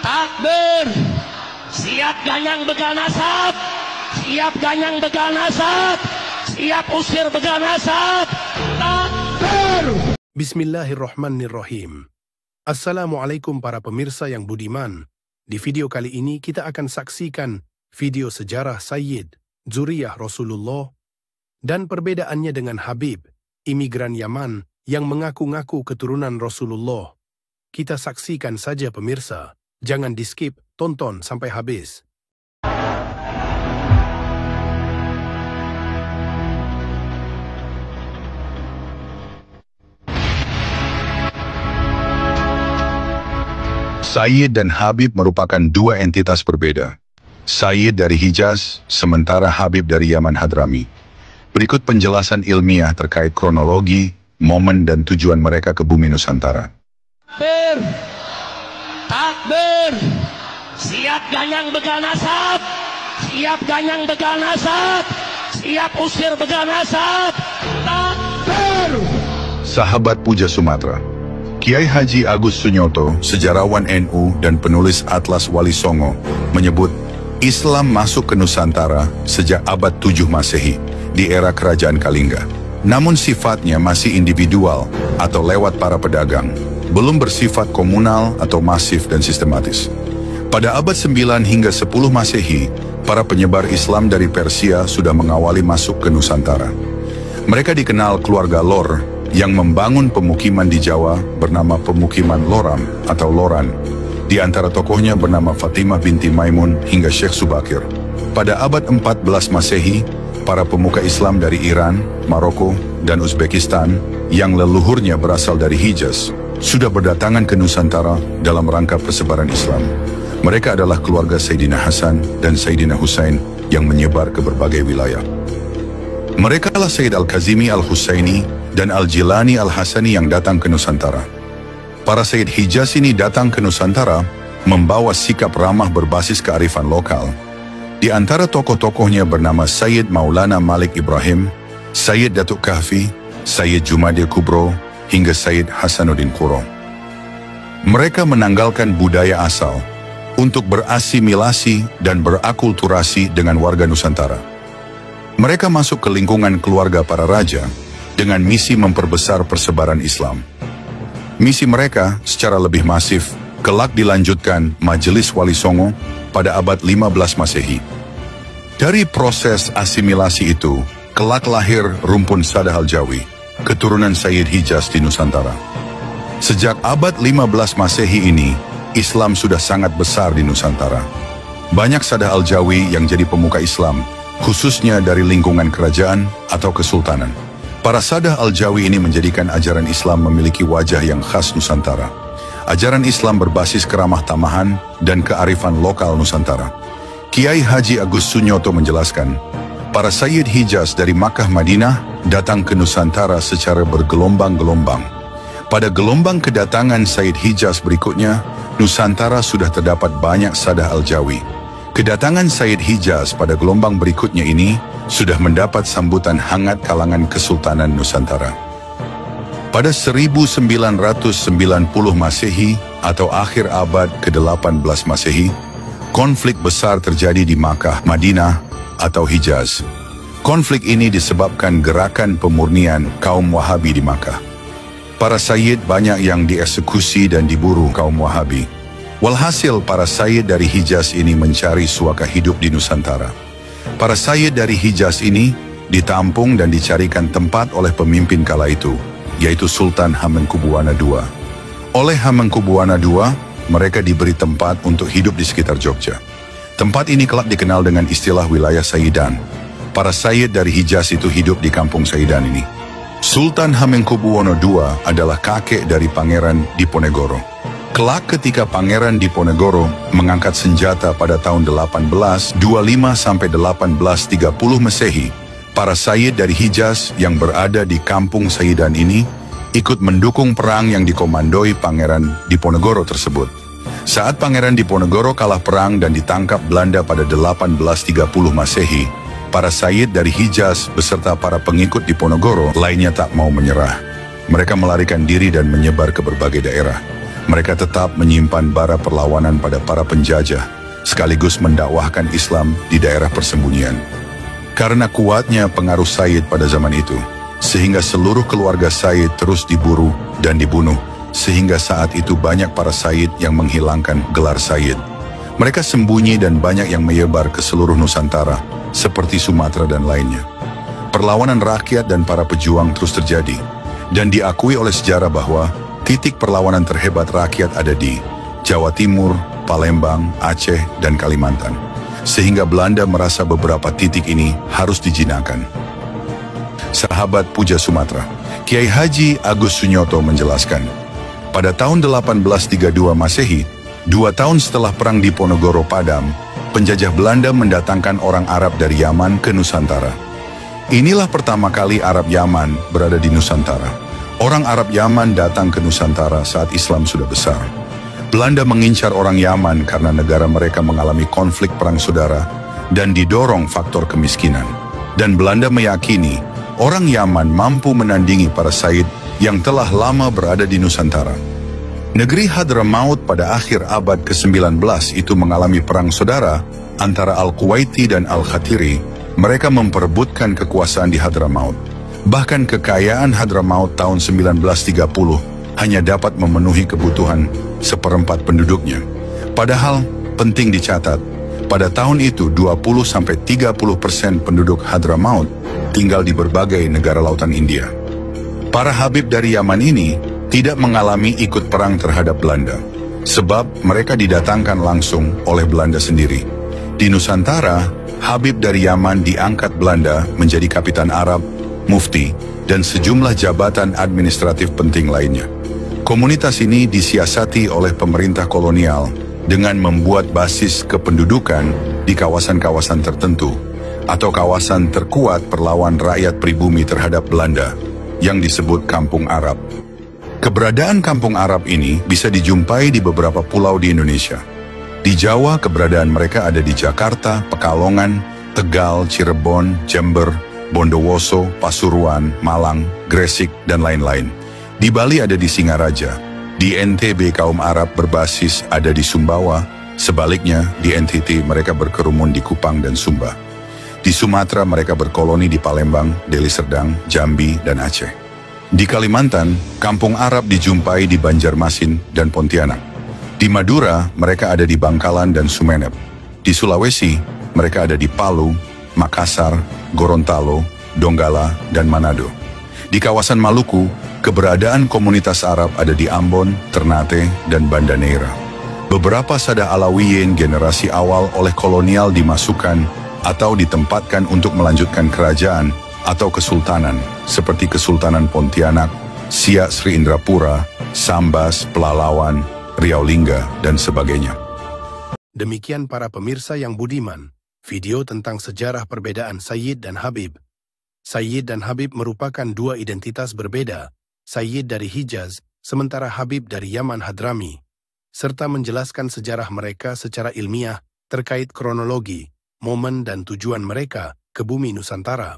Takbir. Siap ganyang begal nasab. Siap ganyang begal nasab. Siap usir begal nasab. Takbir. Bismillahirrahmanirrahim. Assalamualaikum para pemirsa yang budiman. Di video kali ini kita akan saksikan video sejarah Sayyid, Zuriyah Rasulullah, dan perbedaannya dengan Habib, imigran Yaman yang mengaku-ngaku keturunan Rasulullah. Kita saksikan saja pemirsa, jangan di-skip, tonton sampai habis. Sayyid dan Habib merupakan dua entitas berbeda. Sayyid dari Hijaz, sementara Habib dari Yaman Hadrami. Berikut penjelasan ilmiah terkait kronologi, momen dan tujuan mereka ke bumi Nusantara. Takbir. Takbir. Siap ganyang begal nasab. Siap ganyang begal nasab. Siap usir begal nasab. Takbir. Sahabat Puja Sumatera. Kiai Haji Agus Sunyoto, sejarawan NU dan penulis Atlas Wali Songo, menyebut Islam masuk ke Nusantara sejak abad 7 Masehi di era Kerajaan Kalingga. Namun sifatnya masih individual atau lewat para pedagang, belum bersifat komunal atau masif dan sistematis. Pada abad 9 hingga 10 Masehi, para penyebar Islam dari Persia sudah mengawali masuk ke Nusantara. Mereka dikenal keluarga Lor yang membangun pemukiman di Jawa bernama Pemukiman Loram atau Loran. Di antara tokohnya bernama Fatimah binti Maimun hingga Syekh Subakir. Pada abad 14 Masehi, para pemuka Islam dari Iran, Maroko, dan Uzbekistan yang leluhurnya berasal dari Hijaz sudah berdatangan ke Nusantara dalam rangka persebaran Islam. Mereka adalah keluarga Sayyidina Hasan dan Sayyidina Husain yang menyebar ke berbagai wilayah. Mereka adalah Sayyid Al-Kazimi Al-Husaini dan Al-Jilani Al-Hasani yang datang ke Nusantara. Para Sayyid Hijaz ini datang ke Nusantara membawa sikap ramah berbasis kearifan lokal. Di antara tokoh-tokohnya bernama Sayyid Maulana Malik Ibrahim, Sayyid Datuk Kahfi, Sayyid Jumadil Kubro, hingga Sayyid Hasanuddin Quro. Mereka menanggalkan budaya asal untuk berasimilasi dan berakulturasi dengan warga Nusantara. Mereka masuk ke lingkungan keluarga para raja dengan misi memperbesar persebaran Islam. Misi mereka secara lebih masif kelak dilanjutkan Majelis Wali Songo pada abad 15 Masehi. Dari proses asimilasi itu, kelak lahir rumpun Sadah Al-Jawi, keturunan Sayyid Hijaz di Nusantara. Sejak abad 15 Masehi ini, Islam sudah sangat besar di Nusantara. Banyak Sadah Al-Jawi yang jadi pemuka Islam, khususnya dari lingkungan kerajaan atau kesultanan. Para Sadah Al-Jawi ini menjadikan ajaran Islam memiliki wajah yang khas Nusantara. Ajaran Islam berbasis keramah tamahan dan kearifan lokal Nusantara. Kiai Haji Agus Sunyoto menjelaskan, para Sayyid Hijaz dari Makkah Madinah datang ke Nusantara secara bergelombang-gelombang. Pada gelombang kedatangan Sayyid Hijaz berikutnya, Nusantara sudah terdapat banyak Sadah Al-Jawi. Kedatangan Sayyid Hijaz pada gelombang berikutnya ini sudah mendapat sambutan hangat kalangan Kesultanan Nusantara. Pada 1990 Masehi atau akhir abad ke-18 Masehi, konflik besar terjadi di Makkah, Madinah atau Hijaz. Konflik ini disebabkan gerakan pemurnian kaum Wahabi di Makkah. Para Sayyid banyak yang dieksekusi dan diburu kaum Wahabi. Walhasil para Sayyid dari Hijaz ini mencari suaka hidup di Nusantara. Para Sayyid dari Hijaz ini ditampung dan dicarikan tempat oleh pemimpin kala itu, yaitu Sultan Hamengkubuwana II. Oleh Hamengkubuwana II, mereka diberi tempat untuk hidup di sekitar Jogja. Tempat ini kelak dikenal dengan istilah wilayah Sayyidan. Para Sayyid dari Hijaz itu hidup di kampung Sayyidan ini. Sultan Hamengkubuwana II adalah kakek dari Pangeran Diponegoro. Kelak ketika Pangeran Diponegoro mengangkat senjata pada tahun 1825 sampai 1830 Masehi, para Sayyid dari Hijaz yang berada di kampung Sayyidan ini ikut mendukung perang yang dikomandoi Pangeran Diponegoro tersebut. Saat Pangeran Diponegoro kalah perang dan ditangkap Belanda pada 1830 Masehi, para Sayyid dari Hijaz beserta para pengikut Diponegoro lainnya tak mau menyerah. Mereka melarikan diri dan menyebar ke berbagai daerah. Mereka tetap menyimpan bara perlawanan pada para penjajah, sekaligus mendakwahkan Islam di daerah persembunyian. Karena kuatnya pengaruh Sayyid pada zaman itu, sehingga seluruh keluarga Sayyid terus diburu dan dibunuh, sehingga saat itu banyak para Sayyid yang menghilangkan gelar Sayyid. Mereka sembunyi dan banyak yang menyebar ke seluruh Nusantara, seperti Sumatera dan lainnya. Perlawanan rakyat dan para pejuang terus terjadi, dan diakui oleh sejarah bahwa titik perlawanan terhebat rakyat ada di Jawa Timur, Palembang, Aceh, dan Kalimantan. Sehingga Belanda merasa beberapa titik ini harus dijinakkan. Sahabat Puja Sumatera, Kiai Haji Agus Sunyoto menjelaskan, pada tahun 1832 Masehi, 2 tahun setelah Perang Diponegoro padam, penjajah Belanda mendatangkan orang Arab dari Yaman ke Nusantara. Inilah pertama kali Arab Yaman berada di Nusantara. Orang Arab Yaman datang ke Nusantara saat Islam sudah besar. Belanda mengincar orang Yaman karena negara mereka mengalami konflik perang saudara dan didorong faktor kemiskinan. Dan Belanda meyakini orang Yaman mampu menandingi para Sayyid yang telah lama berada di Nusantara. Negeri Hadramaut pada akhir abad ke-19 itu mengalami perang saudara antara Al-Kuwaiti dan Al-Khatiri. Mereka memperebutkan kekuasaan di Hadramaut. Bahkan kekayaan Hadramaut tahun 1930 hanya dapat memenuhi kebutuhan seperempat penduduknya. Padahal penting dicatat, pada tahun itu 20-30% penduduk Hadramaut tinggal di berbagai negara lautan India. Para Habib dari Yaman ini tidak mengalami ikut perang terhadap Belanda, sebab mereka didatangkan langsung oleh Belanda sendiri. Di Nusantara, Habib dari Yaman diangkat Belanda menjadi kapitan Arab, mufti, dan sejumlah jabatan administratif penting lainnya. Komunitas ini disiasati oleh pemerintah kolonial dengan membuat basis kependudukan di kawasan-kawasan tertentu atau kawasan terkuat perlawan rakyat pribumi terhadap Belanda yang disebut Kampung Arab. Keberadaan Kampung Arab ini bisa dijumpai di beberapa pulau di Indonesia. Di Jawa, keberadaan mereka ada di Jakarta, Pekalongan, Tegal, Cirebon, Jember, Bondowoso, Pasuruan, Malang, Gresik, dan lain-lain. Di Bali ada di Singaraja. Di NTB kaum Arab berbasis ada di Sumbawa. Sebaliknya, di NTT mereka berkerumun di Kupang dan Sumba. Di Sumatera mereka berkoloni di Palembang, Deli Serdang, Jambi, dan Aceh. Di Kalimantan, kampung Arab dijumpai di Banjarmasin dan Pontianak. Di Madura, mereka ada di Bangkalan dan Sumeneb. Di Sulawesi, mereka ada di Palu, Makassar, Gorontalo, Donggala, dan Manado. Di kawasan Maluku, keberadaan komunitas Arab ada di Ambon, Ternate, dan Banda Neira. Beberapa Sada Alawiyin generasi awal oleh kolonial dimasukkan atau ditempatkan untuk melanjutkan kerajaan atau kesultanan, seperti Kesultanan Pontianak, Siak Sri Indrapura, Sambas, Pelalawan, Riau Lingga, dan sebagainya. Demikian para pemirsa yang budiman, video tentang sejarah perbedaan Sayyid dan Habib. Sayyid dan Habib merupakan dua identitas berbeda, Sayyid dari Hijaz, sementara Habib dari Yaman Hadrami, serta menjelaskan sejarah mereka secara ilmiah terkait kronologi, momen dan tujuan mereka ke bumi Nusantara.